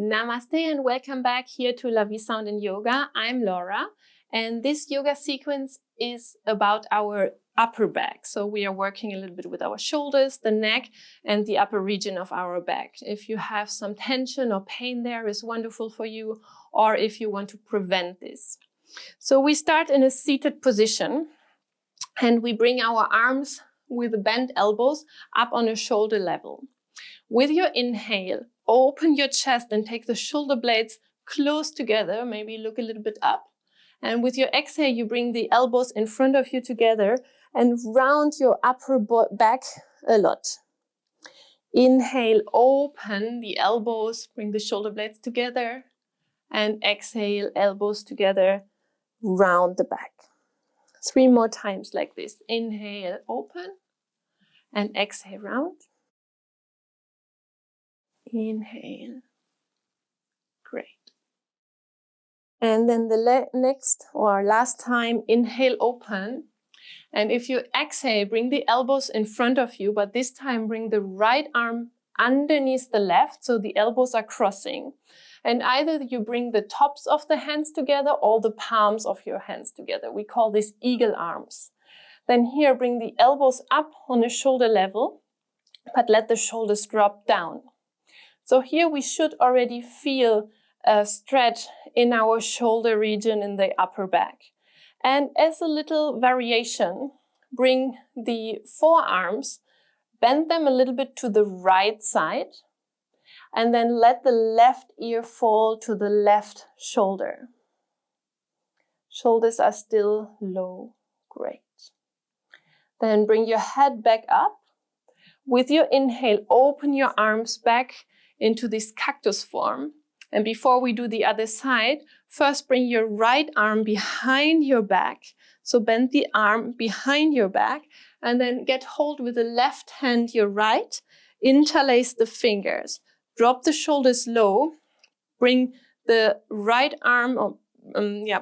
Namaste and welcome back here to La Vie Sound in Yoga. I'm Laura and this yoga sequence is about our upper back. So we are working a little bit with our shoulders, the neck and the upper region of our back. If you have some tension or pain there is wonderful for you, or if you want to prevent this. So we start in a seated position and we bring our arms with the bent elbows up on a shoulder level. With your inhale, open your chest and take the shoulder blades close together, maybe look a little bit up. And with your exhale, you bring the elbows in front of you together and round your upper back a lot. Inhale, open the elbows, bring the shoulder blades together. And exhale, elbows together, round the back. 3 more times like this. Inhale, open. And exhale, round. Inhale. Great. And then the next or last time, inhale, open. And if you exhale, bring the elbows in front of you, but this time bring the right arm underneath the left, so the elbows are crossing. And either you bring the tops of the hands together or the palms of your hands together. We call this eagle arms. Then here, bring the elbows up on the shoulder level, but let the shoulders drop down. So here we should already feel a stretch in our shoulder region in the upper back. And as a little variation, bring the forearms, bend them a little bit to the right side, and then let the left ear fall to the left shoulder. Shoulders are still low. Great. Then bring your head back up. With your inhale, open your arms back into this cactus form. And before we do the other side, first bring your right arm behind your back. So bend the arm behind your back and then get hold with the left hand, your right, interlace the fingers, drop the shoulders low, bring the right arm,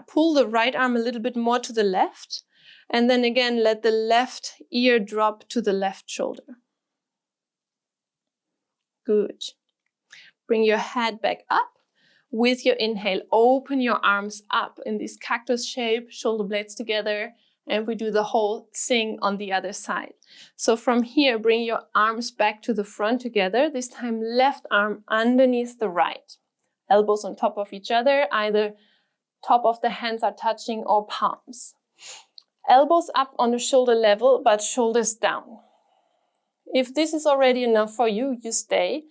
pull the right arm a little bit more to the left. And then again, let the left ear drop to the left shoulder. Good. Bring your head back up. With your inhale, open your arms up in this cactus shape, shoulder blades together, and we do the whole thing on the other side. So from here, bring your arms back to the front together, this time left arm underneath the right. Elbows on top of each other, either top of the hands are touching or palms. Elbows up on the shoulder level, but shoulders down. If this is already enough for you, you stay.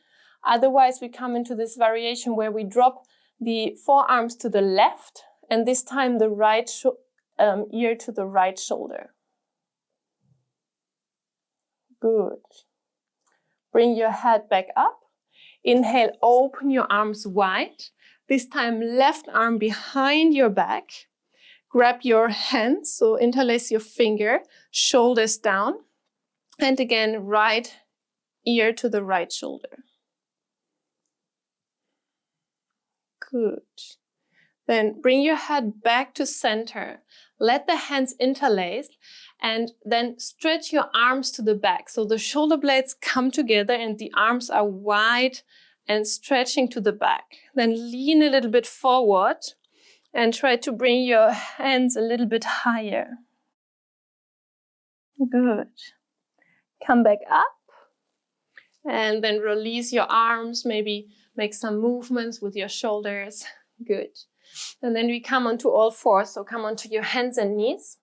Otherwise, we come into this variation where we drop the forearms to the left, and this time the right ear to the right shoulder. Good. Bring your head back up. Inhale, open your arms wide. This time, left arm behind your back. Grab your hands, so interlace your finger, shoulders down. And again, right ear to the right shoulder. Good. Then bring your head back to center. Let the hands interlace and then stretch your arms to the back. So the shoulder blades come together and the arms are wide and stretching to the back. Then lean a little bit forward and try to bring your hands a little bit higher. Good. Come back up and then release your arms, maybe make some movements with your shoulders. Good. And then we come onto all fours. So come onto your hands and knees.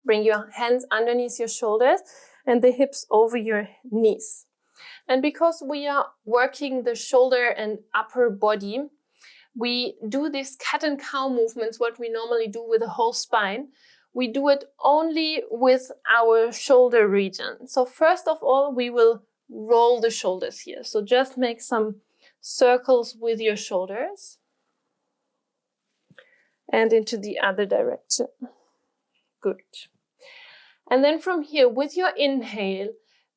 Bring your hands underneath your shoulders and the hips over your knees. And because we are working the shoulder and upper body, we do these cat and cow movements, what we normally do with the whole spine. We do it only with our shoulder region. So first of all, we will roll the shoulders here. So just make some circles with your shoulders and into the other direction. Good. And then from here, with your inhale,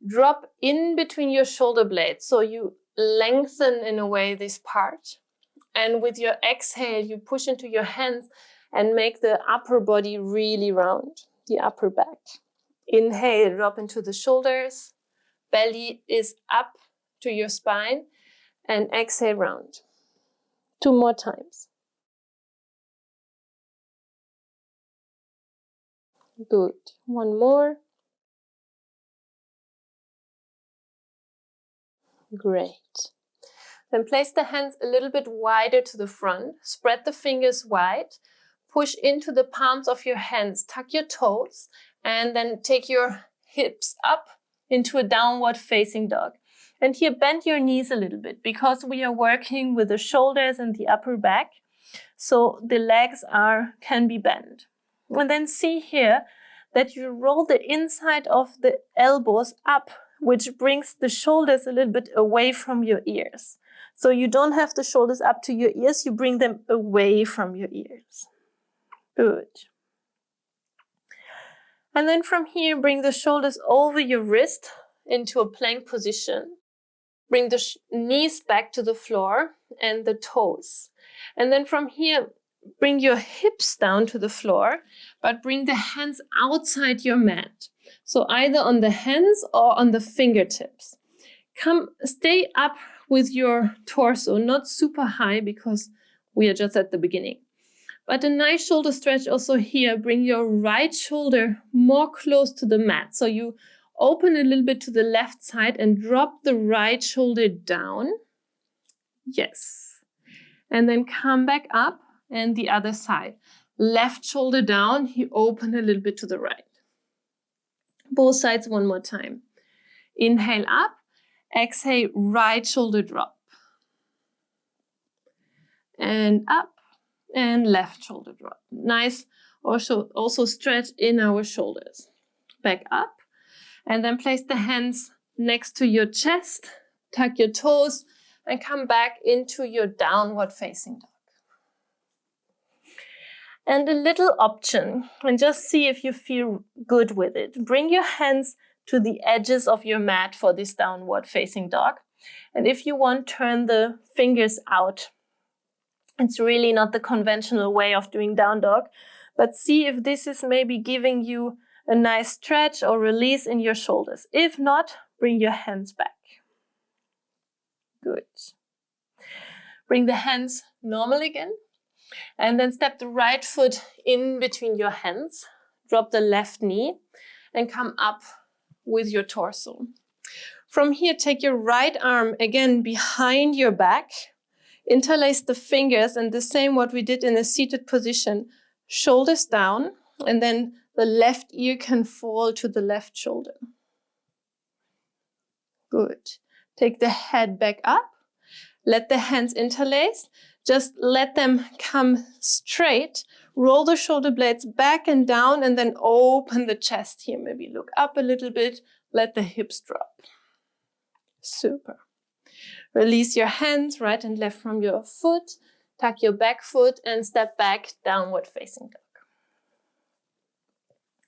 drop in between your shoulder blades. So you lengthen in a way this part. And with your exhale, you push into your hands and make the upper body really round, the upper back. Inhale, drop into the shoulders. Belly is up to your spine. And exhale, round. 2 more times. Good. 1 more. Great. Then place the hands a little bit wider to the front. Spread the fingers wide. Push into the palms of your hands. Tuck your toes. And then take your hips up into a downward facing dog. And here bend your knees a little bit because we are working with the shoulders and the upper back. So the legs can be bent. And then see here that you roll the inside of the elbows up, which brings the shoulders a little bit away from your ears. So you don't have the shoulders up to your ears, you bring them away from your ears. Good. And then from here, bring the shoulders over your wrist into a plank position. Bring the knees back to the floor and the toes. And then from here, bring your hips down to the floor, but bring the hands outside your mat. So either on the hands or on the fingertips. Stay up with your torso, not super high because we are just at the beginning. But a nice shoulder stretch also here. Bring your right shoulder more close to the mat. So you open a little bit to the left side and drop the right shoulder down. Yes. And then come back up and the other side. Left shoulder down, you open a little bit to the right. Both sides 1 more time. Inhale up, exhale, right shoulder drop. And up. And left shoulder drop. Nice. Also stretch in our shoulders. Back up. And then place the hands next to your chest. Tuck your toes. And come back into your downward facing dog. And a little option. And just see if you feel good with it. Bring your hands to the edges of your mat for this downward facing dog. And if you want, turn the fingers out. It's really not the conventional way of doing down dog, but see if this is maybe giving you a nice stretch or release in your shoulders. If not, bring your hands back. Good. Bring the hands normal again, and then step the right foot in between your hands. Drop the left knee and come up with your torso. From here, take your right arm again behind your back. Interlace the fingers and the same what we did in a seated position. Shoulders down, and then the left ear can fall to the left shoulder. Good. Take the head back up. Let the hands interlace. Just let them come straight. Roll the shoulder blades back and down, and then open the chest here. Maybe look up a little bit. Let the hips drop. Super. Release your hands, right and left from your foot. Tuck your back foot and step back, downward facing dog.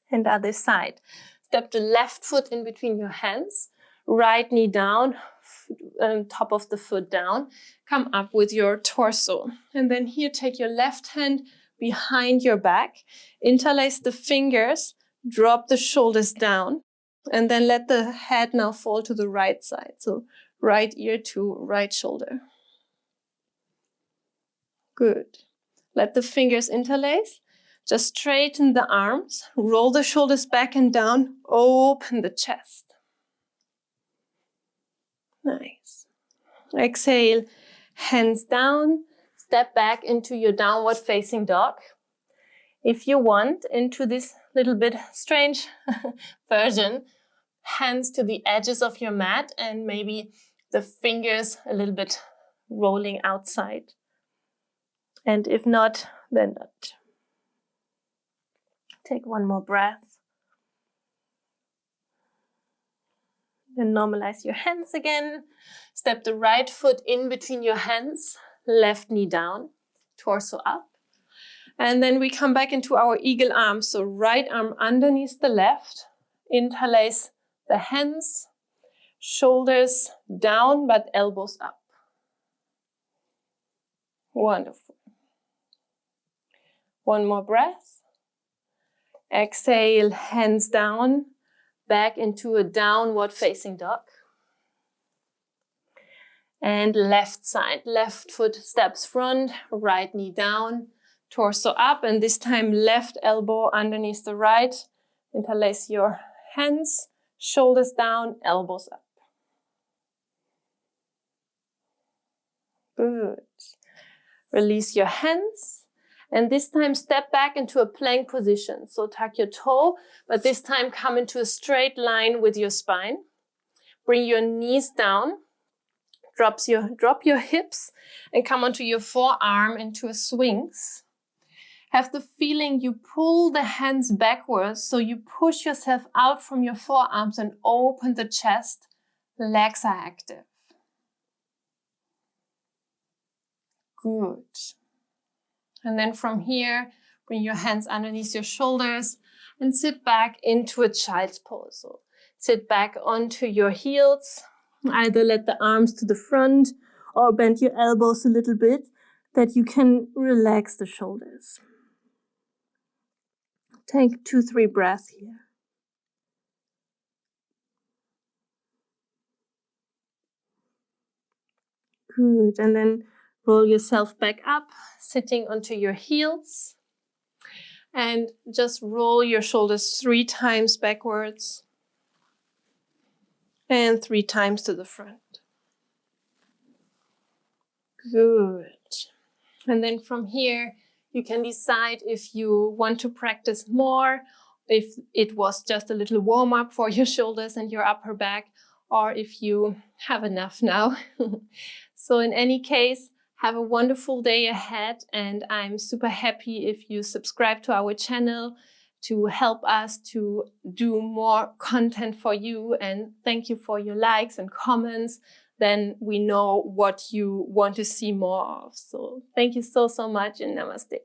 And other side. Step the left foot in between your hands. Right knee down, top of the foot down. Come up with your torso. And then here, take your left hand behind your back. Interlace the fingers. Drop the shoulders down. And then let the head now fall to the right side. So right ear to right shoulder. Good. Let the fingers interlace. Just straighten the arms. Roll the shoulders back and down. Open the chest. Nice. Exhale. Hands down. Step back into your downward facing dog. If you want, into this little bit strange version, hands to the edges of your mat and maybe the fingers a little bit rolling outside. And if not, then not. Take 1 more breath. Then normalize your hands again. Step the right foot in between your hands, left knee down, torso up. And then we come back into our eagle arm. So right arm underneath the left, interlace the hands, shoulders down, but elbows up. Wonderful. 1 more breath. Exhale, hands down, back into a downward facing dog. And left side, left foot steps front, right knee down, torso up, and this time left elbow underneath the right. Interlace your hands, shoulders down, elbows up. Good. Release your hands, and this time step back into a plank position. So tuck your toe, but this time come into a straight line with your spine. Bring your knees down. Drop your hips and come onto your forearm into a swings. Have the feeling you pull the hands backwards, so you push yourself out from your forearms and open the chest. Legs are active. Good. And then from here, bring your hands underneath your shoulders and sit back into a child's pose. So sit back onto your heels. Either let the arms to the front or bend your elbows a little bit that you can relax the shoulders. Take 2-3 breaths here. Good. And then roll yourself back up, sitting onto your heels. And just roll your shoulders 3 times backwards and 3 times to the front. Good. And then from here, you can decide if you want to practice more, if it was just a little warm-up for your shoulders and your upper back, or if you have enough now. So in any case, have a wonderful day ahead, and I'm super happy if you subscribe to our channel to help us to do more content for you, and thank you for your likes and comments. Then we know what you want to see more of. So thank you so much, and namaste.